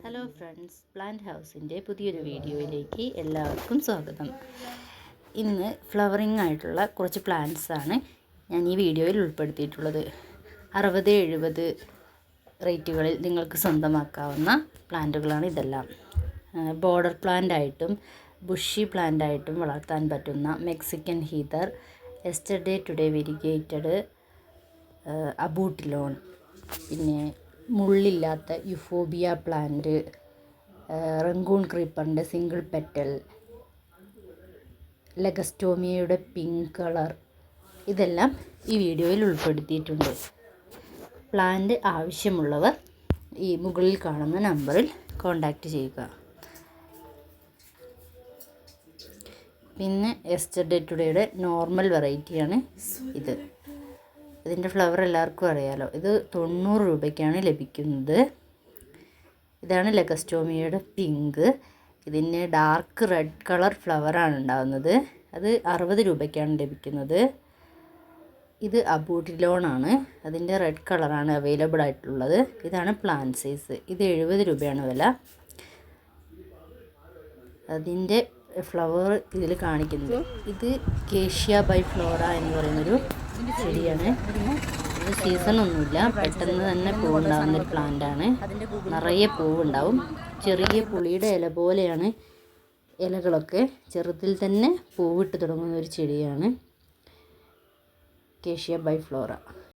Hello friends, plant ഹൗസിൻ്റെ പുതിയൊരു വീഡിയോയിലേക്ക് എല്ലാവർക്കും സ്വാഗതം. ഇന്ന് ഫ്ലവറിംഗ് ആയിട്ടുള്ള കുറച്ച് പ്ലാന്റ്സാണ് ഞാൻ ഈ വീഡിയോയിൽ ഉൾപ്പെടുത്തിയിട്ടുള്ളത്. 60-70 റേറ്റുകളിൽ നിങ്ങൾക്ക് സ്വന്തമാക്കാവുന്ന പ്ലാന്റുകളാണ് ഇതെല്ലാം. ബോർഡർ പ്ലാന്റ് ആയിട്ടും ബുഷി പ്ലാന്റ് ആയിട്ടും വളർത്താൻ പറ്റുന്ന Mexican heather, yesterday today variegated, abutilon, പിന്നെ മുള്ളില്ലാത്ത യുഫോബിയ പ്ലാന്റ്, റംഗൂൺ ക്രീപ്പറിൻ്റെ സിംഗിൾ പെറ്റൽ, ലെഗസ്റ്റോമിയയുടെ പിങ്ക് കളർ, ഇതെല്ലാം ഈ വീഡിയോയിൽ ഉൾപ്പെടുത്തിയിട്ടുണ്ട്. പ്ലാന്റ് ആവശ്യമുള്ളവർ ഈ മുകളിൽ കാണുന്ന നമ്പറിൽ കോൺടാക്റ്റ് ചെയ്യുക. പിന്നെ യെസ്റ്റർഡേ ടുഡേയുടെ നോർമൽ വെറൈറ്റിയാണ് ഇത്. ഇതിൻ്റെ ഫ്ലവർ എല്ലാവർക്കും അറിയാലോ. ഇത് 90 രൂപയ്ക്കാണ് ലഭിക്കുന്നത്. ഇതാണ് ലെഗസ്റ്റോമിയയുടെ പിങ്ക്. ഇതിന് ഡാർക്ക് റെഡ് കളർ ഫ്ലവറാണ് ഉണ്ടാകുന്നത്. അത് 60 രൂപയ്ക്കാണ് ലഭിക്കുന്നത്. ഇത് അബൂട്ടിലോണാണ്. അതിൻ്റെ റെഡ് കളറാണ് അവൈലബിൾ ആയിട്ടുള്ളത്. ഇതാണ് പ്ലാന്റ് സൈസ്. ഇത് 70 രൂപയാണ് വില. അതിൻ്റെ ഫ്ലവർ ഇതിൽ കാണിക്കുന്നത് ഇത് കേഷ്യ ബൈ ഫ്ലോറ എന്ന് പറയുന്നൊരു ചെടിയാണ്. ഇത് സീസണൊന്നുമില്ല, പെട്ടെന്ന് തന്നെ പൂവുണ്ടാകുന്നൊരു പ്ലാന്റാണ്. നിറയെ പൂവുണ്ടാവും. ചെറിയ പുളിയുടെ ഇല പോലെയാണ് ഇലകളൊക്കെ. ചെറുതിൽ തന്നെ പൂവിട്ട് തുടങ്ങുന്ന ഒരു ചെടിയാണ് കേഷ്യ ബൈ ഫ്ലോറ.